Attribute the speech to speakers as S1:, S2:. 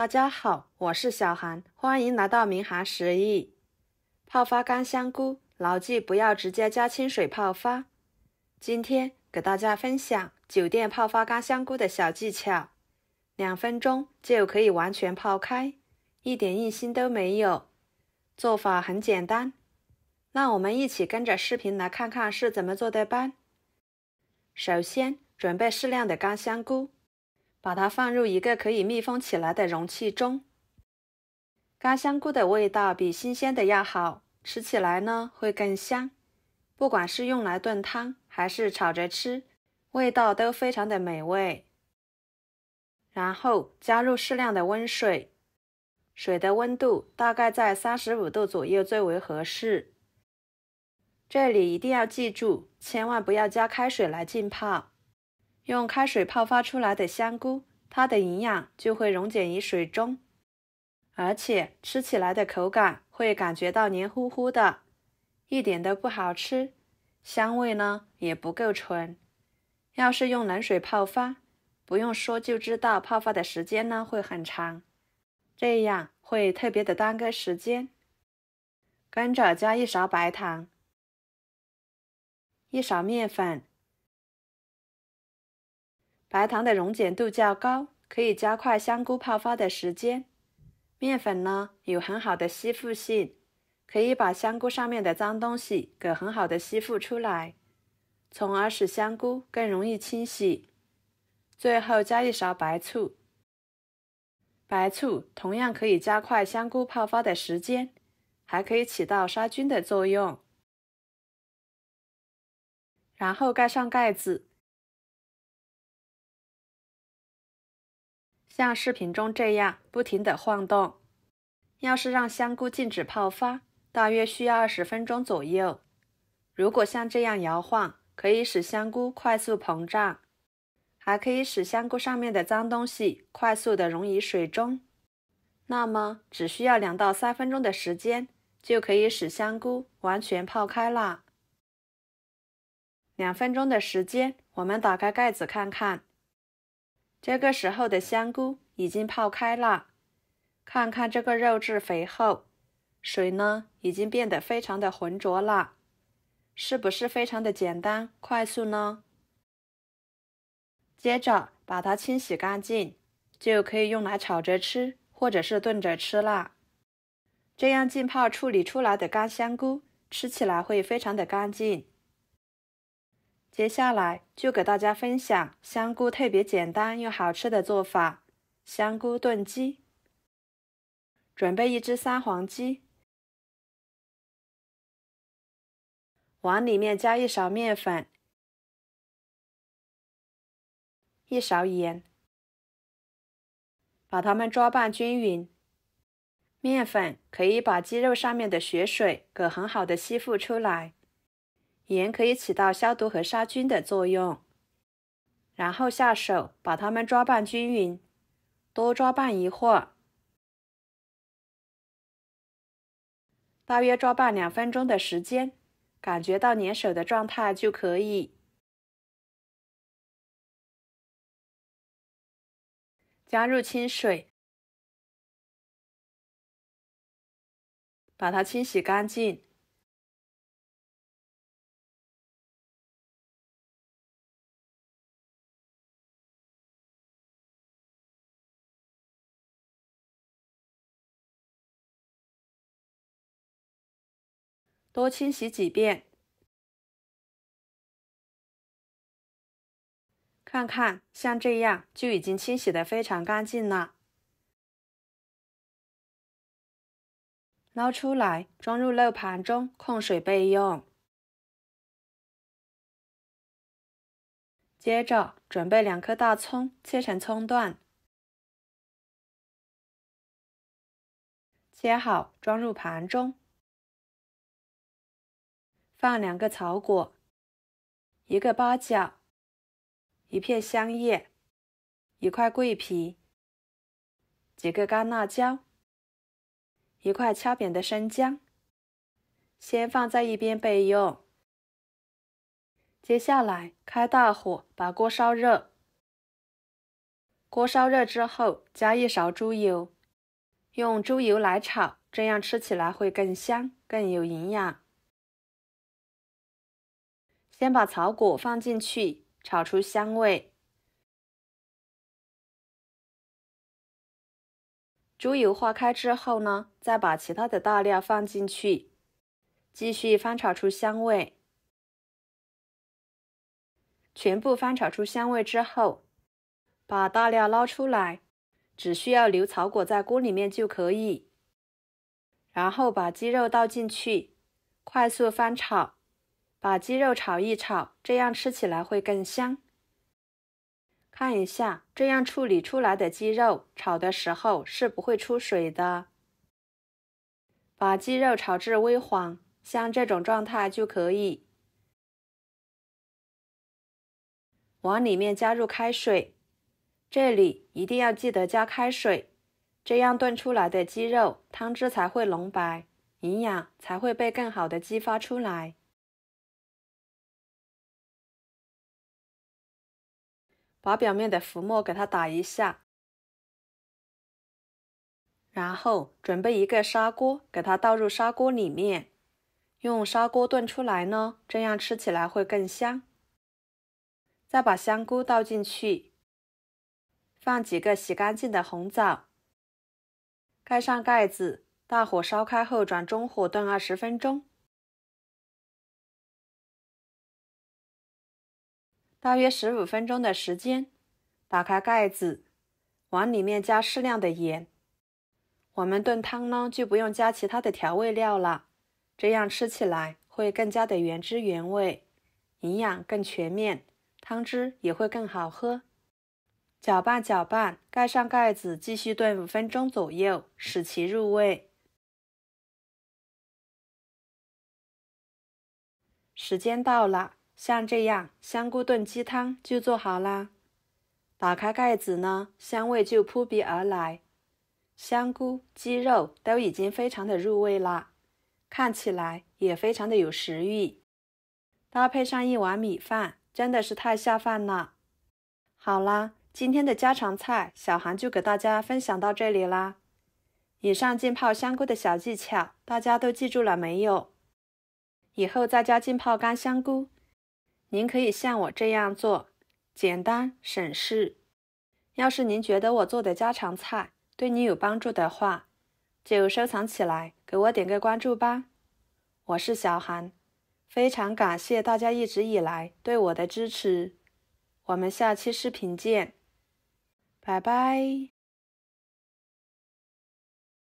S1: 大家好，我是小韩，欢迎来到明涵食艺。泡发干香菇，牢记不要直接加清水泡发。今天给大家分享酒店泡发干香菇的小技巧，2分钟就可以完全泡开，一点硬心都没有。做法很简单，让我们一起跟着视频来看看是怎么做的吧。首先，准备适量的干香菇，把它放入一个可以密封起来的容器中。干香菇的味道比新鲜的要好，吃起来呢会更香。不管是用来炖汤还是炒着吃，味道都非常的美味。然后加入适量的温水，水的温度大概在35度左右最为合适。这里一定要记住，千万不要加开水来浸泡。用开水泡发出来的香菇，它的营养就会溶解于水中，而且吃起来的口感会感觉到黏糊糊的，一点都不好吃，香味呢也不够纯。要是用冷水泡发，不用说就知道泡发的时间呢会很长，这样会特别的耽搁时间。跟着加1勺白糖，1勺面粉。白糖的溶解度较高，可以加快香菇泡发的时间。面粉呢有很好的吸附性，可以把香菇上面的脏东西给很好的吸附出来，从而使香菇更容易清洗。最后加1勺白醋，白醋同样可以加快香菇泡发的时间，还可以起到杀菌的作用。然后盖上盖子，像视频中这样不停地晃动。要是让香菇静止泡发，大约需要20分钟左右。如果像这样摇晃，可以使香菇快速膨胀，还可以使香菇上面的脏东西快速地溶于水中。那么只需要2到3分钟的时间，就可以使香菇完全泡开了。2分钟的时间，我们打开盖子看看，这个时候的香菇已经泡开了。看看这个肉质肥厚，水呢已经变得非常的浑浊了，是不是非常的简单快速呢？接着把它清洗干净，就可以用来炒着吃或者是炖着吃啦。这样浸泡处理出来的干香菇吃起来会非常的干净。接下来就给大家分享香菇特别简单又好吃的做法——香菇炖鸡。准备1只三黄鸡，往里面加1勺面粉，1勺盐，把它们抓拌均匀。面粉可以把鸡肉上面的血水给很好的吸附出来，盐可以起到消毒和杀菌的作用。然后下手把它们抓拌均匀，多抓拌一会儿，大约抓拌2分钟的时间，感觉到粘手的状态就可以。加入清水，把它清洗干净。多清洗几遍，看看像这样就已经清洗得非常干净了。捞出来，装入漏盘中，控水备用。接着准备2颗大葱，切成葱段，切好装入盘中。放2个草果，1个八角，1片香叶，1块桂皮，几个干辣椒，1块敲扁的生姜，先放在一边备用。接下来开大火把锅烧热，锅烧热之后，加1勺猪油，用猪油来炒，这样吃起来会更香，更有营养。先把草果放进去，炒出香味。猪油化开之后呢，再把其他的大料放进去，继续翻炒出香味。全部翻炒出香味之后，把大料捞出来，只需要留草果在锅里面就可以。然后把鸡肉倒进去，快速翻炒，把鸡肉炒一炒，这样吃起来会更香。看一下，这样处理出来的鸡肉炒的时候是不会出水的。把鸡肉炒至微黄，像这种状态就可以。往里面加入开水，这里一定要记得加开水，这样炖出来的鸡肉汤汁才会浓白，营养才会被更好的激发出来。把表面的浮沫给它打一下，然后准备一个砂锅，给它倒入砂锅里面，用砂锅炖出来呢，这样吃起来会更香。再把香菇倒进去，放几个洗干净的红枣，盖上盖子，大火烧开后转中火炖20分钟。大约15分钟的时间，打开盖子，往里面加适量的盐。我们炖汤呢，就不用加其他的调味料了，这样吃起来会更加的原汁原味，营养更全面，汤汁也会更好喝。搅拌搅拌，盖上盖子，继续炖5分钟左右，使其入味。时间到了，像这样香菇炖鸡汤就做好啦。打开盖子呢，香味就扑鼻而来，香菇、鸡肉都已经非常的入味啦，看起来也非常的有食欲。搭配上1碗米饭，真的是太下饭了。好啦，今天的家常菜小韩就给大家分享到这里啦。以上浸泡香菇的小技巧，大家都记住了没有？以后在家浸泡干香菇，您可以像我这样做，简单省事。要是您觉得我做的家常菜对你有帮助的话，就收藏起来，给我点个关注吧。我是小韩，非常感谢大家一直以来对我的支持。我们下期视频见，拜拜。